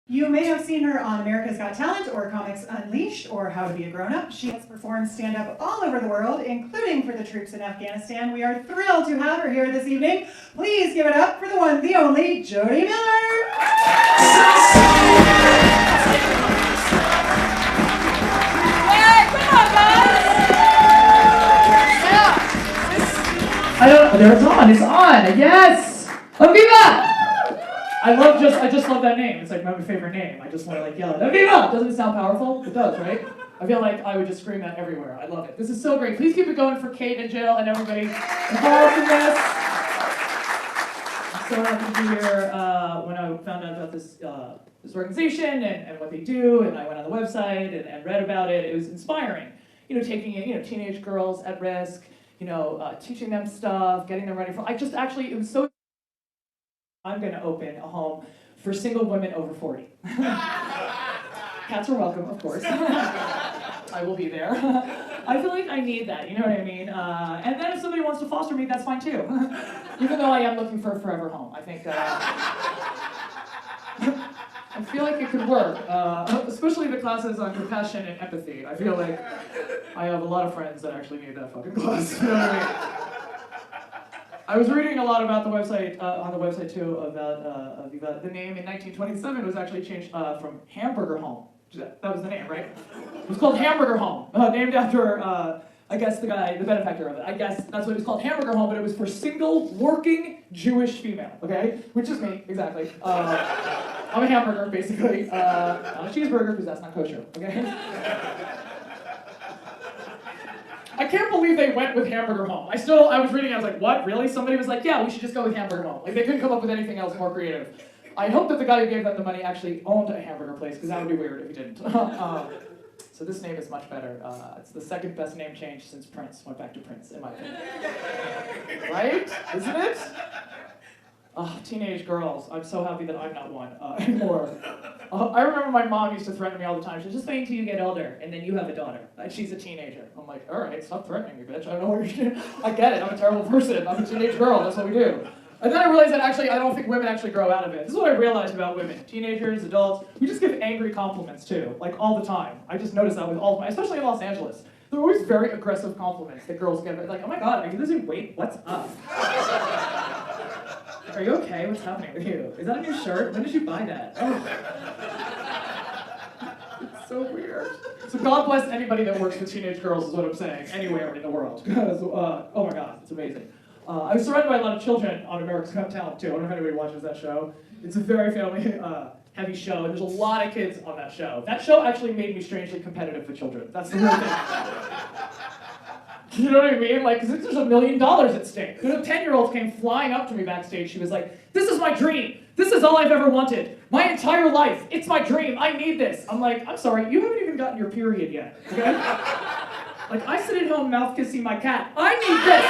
You may have seen her on America's Got Talent or Comics Unleashed or How to Be a Grown-Up. She has performed stand-up all over the world, including for the troops in Afghanistan. We are thrilled to have her here this evening. Please give it up for the one, the only, Jodi Miller. There it's on, yes! Aviva! I just love that name. It's like my favorite name. I just want to like yell it, Aviva! Doesn't it sound powerful? It does, right? I feel like I would just scream that everywhere. I love it. This is so great. Please keep it going for Kate and Jill and everybody involved in this. I'm so happy to be here. When I found out about this organization and what they do, and I went on the website and read about it, it was inspiring. You know, taking teenage girls at risk, teaching them stuff, getting them ready for. It was so. I'm going to open a home for single women over 40. Cats are welcome, of course. I will be there. I feel like I need that, you know what I mean? And then if somebody wants to foster me, that's fine too. Even though I am looking for a forever home. I think, I feel like it could work, especially the classes on compassion and empathy. I feel like I have a lot of friends that actually need that fucking class, you know what I mean? I was reading a lot about the website, on the website too, about the name in 1927 was actually changed from Hamburger Home. That was the name, right? It was called Hamburger Home, named after, I guess, the benefactor of it. I guess that's what it was called, Hamburger Home, but it was for single, working Jewish female, okay? Which is me, exactly. I'm a hamburger, basically. Not a cheeseburger, because that's not kosher, okay? I can't believe they went with Hamburger Home. I was reading, I was like, what, really? Somebody was like, yeah, we should just go with Hamburger Home. Like, they couldn't come up with anything else more creative. I hope that the guy who gave them the money actually owned a hamburger place, because that would be weird if he didn't. So this name is much better. It's the second best name change since Prince went back to Prince, in my opinion. Right? Isn't it? Oh, teenage girls. I'm so happy that I'm not one anymore. I remember my mom used to threaten me all the time. She said, just wait until you get older, and then you have a daughter. And she's a teenager. I'm like, all right, stop threatening me, bitch. I don't know what you're doing. I get it. I'm a terrible person. I'm a teenage girl. That's what we do. And then I realized that actually, I don't think women actually grow out of it. This is what I realized about women. Teenagers, adults, we just give angry compliments too, like all the time. I just noticed that with all of my, especially in Los Angeles. They're always very aggressive compliments that girls get. Like, oh my God, are you losing weight? What's up? Are you okay? What's happening with you? Is that a new shirt? When did you buy that? Oh. It's so weird. So God bless anybody that works with teenage girls is what I'm saying, anywhere in the world. Because, oh my God, it's amazing. I was surrounded by a lot of children on America's Got Talent too. I don't know if anybody watches that show. It's a very family heavy show, and there's a lot of kids on that show. That show actually made me strangely competitive with children. That's the real thing. You know what I mean? Like, because there's $1 million at stake. The 10-year-old came flying up to me backstage. She was like, this is my dream. This is all I've ever wanted. My entire life. It's my dream. I need this. I'm like, I'm sorry, you haven't even gotten your period yet, okay? Like, I sit at home mouth kissing my cat. I need this.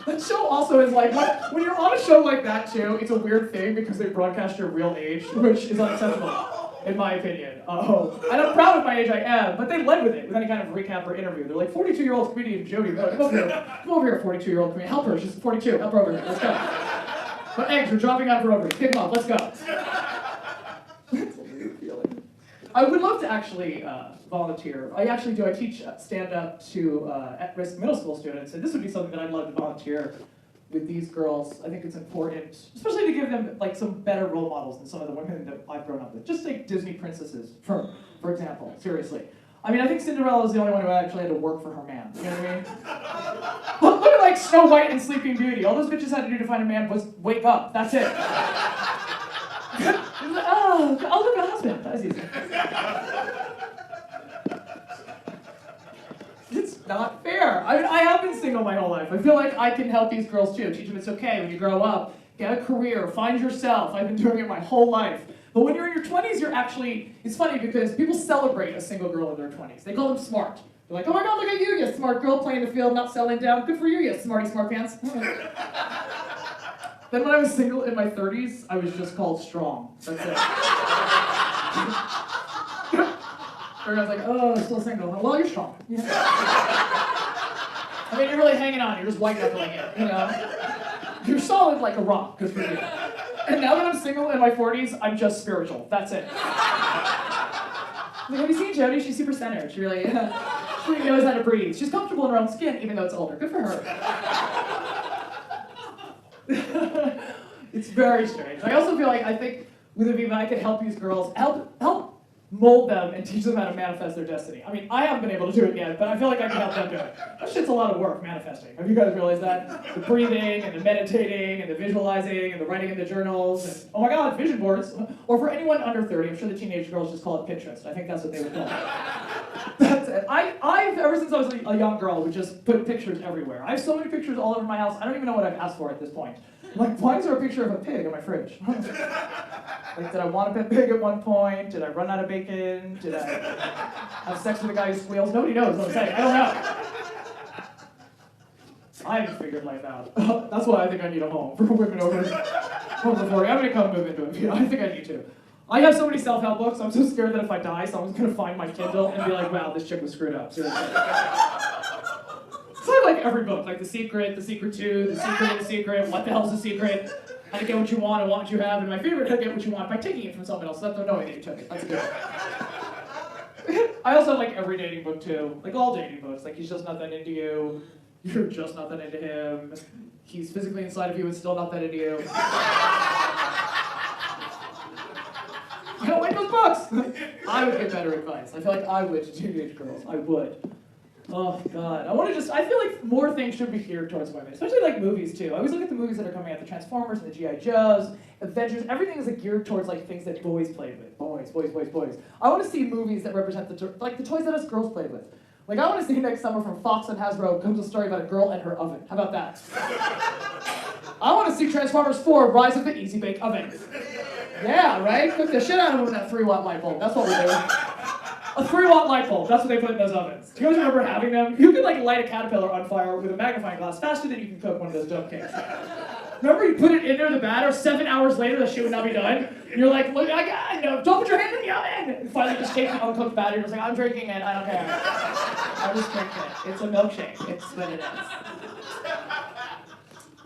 That show also is like, when you're on a show like that too, it's a weird thing because they broadcast your real age, which is unacceptable. In my opinion. And I'm proud of my age, I am, but they led with it, with any kind of recap or interview. They're like, 42-year-old comedian Jodi, come over here, 42-year-old comedian, help her, she's 42, help her over here, let's go. But eggs, we're dropping out of her ovaries, kick them off, let's go. It's a weird feeling. I would love to actually volunteer. I actually do, I teach stand-up to at-risk middle school students, and this would be something that I'd love to volunteer with these girls. I think it's important, especially to give them like some better role models than some of the women that I've grown up with. Just take Disney princesses, for example, seriously. I mean, I think Cinderella is the only one who actually had to work for her man, you know what I mean? Look at like Snow White and Sleeping Beauty. All those bitches had to do to find a man was wake up, that's it. I'll look at a husband, that's easy. It's not fair. I mean, I have been single my whole life. I feel like I can help these girls too. Teach them it's okay when you grow up. Get a career. Find yourself. I've been doing it my whole life. But when you're in your 20s, you're actually... It's funny because people celebrate a single girl in their 20s. They call them smart. They're like, oh my God, look at you, you smart girl playing the field, not settling down. Good for you, you smarty smart pants. Then when I was single in my 30s, I was just called strong. That's it. Everyone's like, oh, still single. Well, you're strong. Yeah. I mean, you're really hanging on. You're just white knuckling it, you know? You're solid like a rock, good for you. And now that I'm single in my 40s, I'm just spiritual. That's it. Like, have you seen Jodi? She's super centered. She really knows how to breathe. She's comfortable in her own skin, even though it's older. Good for her. It's very strange. I also feel like I think with Aviva, I could help these girls, help mold them and teach them how to manifest their destiny. I mean, I haven't been able to do it yet, but I feel like I can help them do it. That shit's a lot of work, manifesting. Have you guys realized that? The breathing, and the meditating, and the visualizing, and the writing in the journals, and, oh my god, vision boards. Or for anyone under 30, I'm sure the teenage girls just call it Pinterest. I think that's what they would call it. That's it. I've, ever since I was a young girl, would just put pictures everywhere. I have so many pictures all over my house, I don't even know what I've asked for at this point. Like, why is there a picture of a pig in my fridge? Like, did I want a pig at one point? Did I run out of bacon? Did I have sex with a guy who squeals? Nobody knows what I'm saying. I don't know. I haven't figured life out. That's why I think I need a home for women over 40. I'm gonna come move into it. I think I need to. I have so many self-help books, I'm so scared that if I die, someone's gonna find my Kindle and be like, wow, this chick was screwed up, seriously. So I like every book, like The Secret, The Secret 2, The Secret of the Secret, What the Hell's the Secret, How to Get What You Want and Want What You Have, and my favorite, How to Get What You Want by taking it from someone else, let them know that you took it. That's good. I also like every dating book too, like all dating books, like he's just not that into you, you're just not that into him, he's physically inside of you and still not that into you. I don't like those books! I would give better advice. I feel like I would to teenage girls. I would. Oh, God. I feel like more things should be geared towards women, especially like movies, too. I always look at the movies that are coming out, the Transformers and the G.I. Joes, Avengers, everything is like geared towards like things that boys played with. Boys. I want to see movies that represent the toys that us girls played with. Like, I want to see next summer from Fox and Hasbro comes a story about a girl and her oven. How about that? I want to see Transformers 4, Rise of the Easy Bake Oven. Yeah, right? Cook the shit out of them with that 3-watt light bulb. That's what we're doing. A 3-watt light bulb. That's what they put in those ovens. Do you guys remember having them? You could like light a caterpillar on fire with a magnifying glass faster than you can cook one of those dough cakes. Remember you put it in there, the batter, 7 hours later the shit would not be done? And you're like, look, no, don't put your hand in the oven! And finally just take the uncooked batter, you're just like, I'm drinking it, I don't care. I'm just drinking it. It's a milkshake. It's what it is.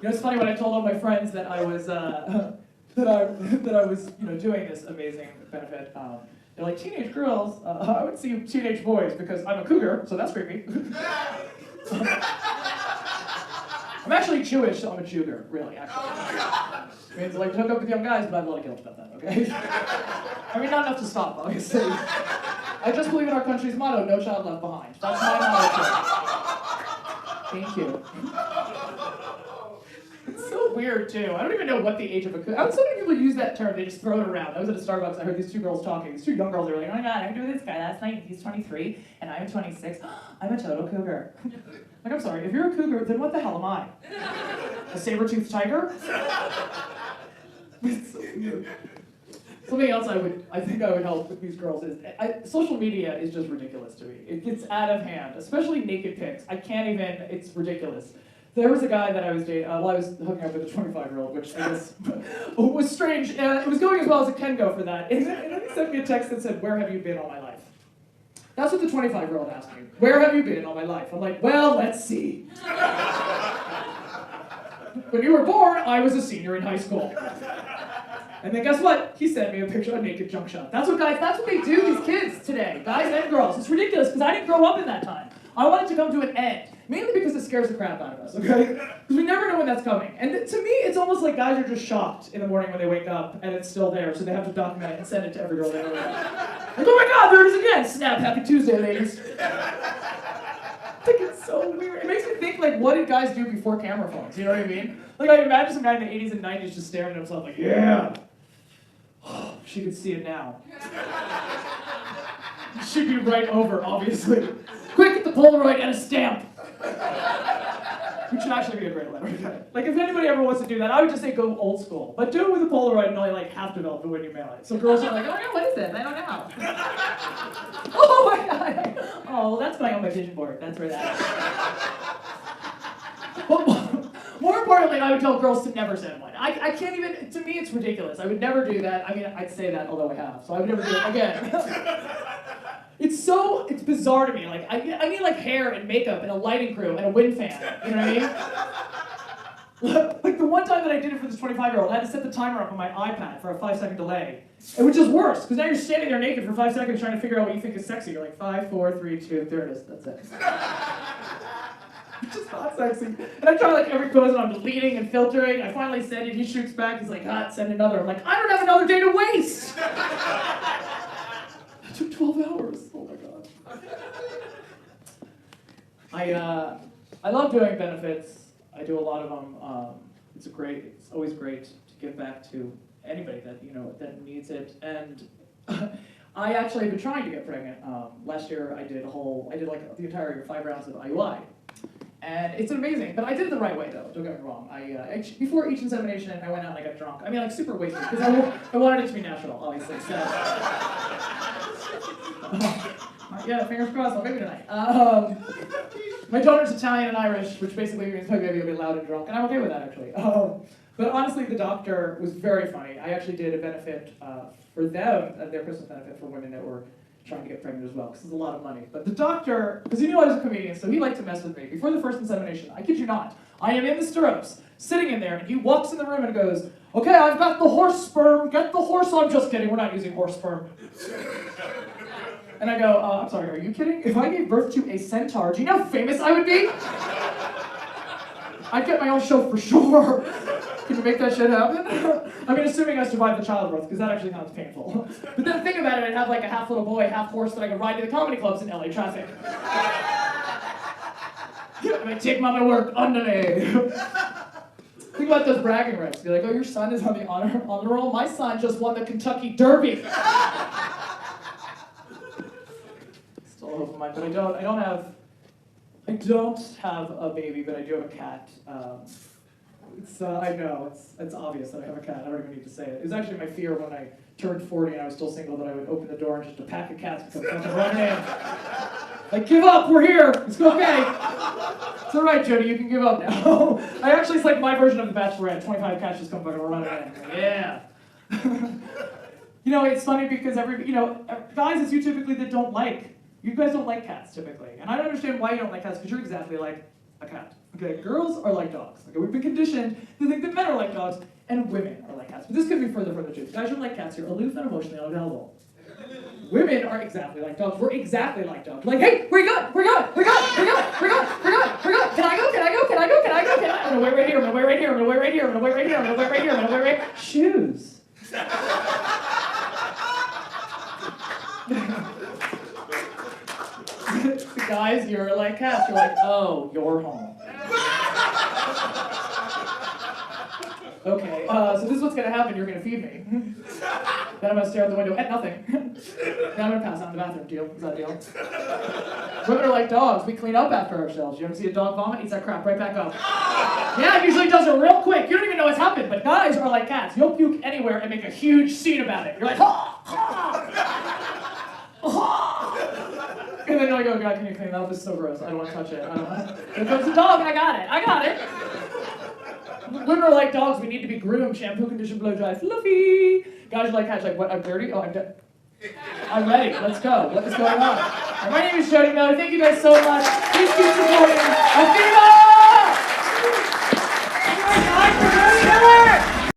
You know, it's funny when I told all my friends that I was, that I was, doing this amazing benefit. They're like, teenage girls, I would see teenage boys because I'm a cougar, so that's creepy. I'm actually Jewish, so I'm a Juger, really, actually. It means I like to hook up with young guys, but I have a lot of guilt about that, okay? I mean, not enough to stop, obviously. I just believe in our country's motto, no child left behind. That's my motto. Thank you. It's so weird, too. I don't even know what the age of a cougar... So many people use that term, they just throw it around. I was at a Starbucks, I heard these two girls talking. These two young girls, they were like, oh my god, I'm doing this guy last night, he's 23, and I'm 26. I'm a total cougar. Like, I'm sorry, if you're a cougar, then what the hell am I? A saber-toothed tiger? It's so weird. Something else I think I would help with these girls is, social media is just ridiculous to me. It gets out of hand, especially naked pics. I can't even, it's ridiculous. There was a guy that I was dating, I was hooking up with a 25-year-old, which I guess was strange. It was going as well as it can go for that. And then he sent me a text that said, where have you been all my life? That's what the 25-year-old asked me. Where have you been all my life? I'm like, well, let's see. When you were born, I was a senior in high school. And then guess what? He sent me a picture of a naked junk shop. That's what they do, these kids today, guys and girls. It's ridiculous, because I didn't grow up in that time. I want it to come to an end. Mainly because it scares the crap out of us, okay? Because we never know when that's coming. And to me, it's almost like guys are just shocked in the morning when they wake up and it's still there, so they have to document it and send it to every girl they know. Like, oh my god, there it is again! Snap, happy Tuesday, ladies. I think it's so weird. It makes me think, like, what did guys do before camera phones? You know what I mean? Like, I imagine some guy in the 80s and 90s just staring at himself like, yeah! She could see it now. She'd be right over, obviously. Quick, get the Polaroid and a stamp! Which should actually be a great letter. Like, if anybody ever wants to do that, I would just say go old school. But do it with a Polaroid and only like half develop it when you mail it. So girls are like, oh my god, what is this? I don't know. Oh my god. Oh, that's going on my vision board. That's where that is. But more importantly, I would tell girls to never send one. I can't even, to me it's ridiculous. I would never do that. I mean, I'd say that, although I have. So I would never do it again. It's bizarre to me. Like, I need like hair and makeup and a lighting crew and a wind fan. You know what I mean? Like the one time that I did it for this 25-year-old, I had to set the timer up on my iPad for a 5-second delay. Which is worse, because now you're standing there naked for 5 seconds trying to figure out what you think is sexy. You're like, 5, 4, 3, 2, there it is, that's it. It's just not sexy. And I try like every pose and I'm deleting and filtering. I finally send it, he shoots back, he's like, send another. I'm like, I don't have another day to waste! It took 12 hours, oh my god. I love doing benefits. I do a lot of them. It's always great to give back to anybody that that needs it. And I actually have been trying to get pregnant. Last year I did like the entire 5 rounds of IUI, and it's amazing. But I did it the right way though. Don't get me wrong. Before each insemination I went out and I got drunk. I mean like super wasted because I wanted it to be natural, obviously. So. Yeah, fingers crossed. Maybe tonight. My daughter's Italian and Irish, which basically means my baby will be loud and drunk, and I'm okay with that actually. But honestly, the doctor was very funny. I actually did a benefit for them, their Christmas benefit for women that were trying to get pregnant as well, because it's a lot of money. But the doctor, because he knew I was a comedian, so he liked to mess with me. Before the first insemination, I kid you not, I am in the stirrups, sitting in there, and he walks in the room and goes, okay, I've got the horse sperm, get the horse. I'm just kidding, we're not using horse sperm. And I go, I'm sorry, are you kidding? If I gave birth to a centaur, do you know how famous I would be? I'd get my own show for sure. Can you make that shit happen? I mean, assuming I survived the childbirth, because that actually sounds painful. But then think about it, I'd have like a half little boy, half horse that I could ride to the comedy clubs in LA traffic. And I take mama to work underneath. Think about those bragging rights. Be like, oh, your son is on the honor roll? My son just won the Kentucky Derby. Still a hope of mine, but I don't have a baby, but I do have a cat. I know, it's obvious that I have a cat. I don't even need to say it. It was actually my fear when I turned 40 and I was still single that I would open the door and just a pack of cats would come running in. Like, give up, we're here, it's okay. It's all right, Jodi, you can give up now. It's like my version of The Bachelorette. 25 cats just come fucking running in. Like, yeah. It's funny because guys, it's you typically that don't like. You guys don't like cats, typically. And I don't understand why you don't like cats, because you're exactly like a cat. Okay, girls are like dogs. Okay, we've been conditioned to think that men are like dogs, and women are like cats. But this could be further from the truth. Guys are like cats, you're aloof and emotionally unavailable. Women are exactly like dogs. We're exactly like dogs. We're like, hey, where you going? Where you going? Where you going? Where you going? Where you going? Where you going? Where you going? Can I go? Can I go? Can I go? Can I go? Can I? I'm gonna wait right here. I'm gonna wait right here. I'm gonna wait right here. I'm gonna wait right here. I'm gonna wait right here. I'm gonna wait right here. Shoes. Guys, you're like cats. You're like, oh, you're home. Okay, so this is what's gonna happen. You're gonna feed me. Then I'm gonna stare out the window at nothing. Then I'm gonna pass out in the bathroom. Deal? Is that a deal? Women are like dogs. We clean up after ourselves. You ever see a dog vomit? Eats that crap right back up. Yeah, it usually does it real quick. You don't even know what's happened. But guys are like cats. You'll puke anywhere and make a huge scene about it. You're like, ha, ha, ha. And then I go, God, can you clean that up? This is so gross. I don't want to touch it. I don't want to. Here comes the dog. I got it. I got it. Women are like dogs. We need to be groomed. Shampoo, condition, blow dry, fluffy. Guys are like cats. Like, what? I'm dirty? Oh, I'm dead. I'm ready. Let's go. What is going on? My name is Jodi Miller. Thank you guys so much. Please keep supporting Athena!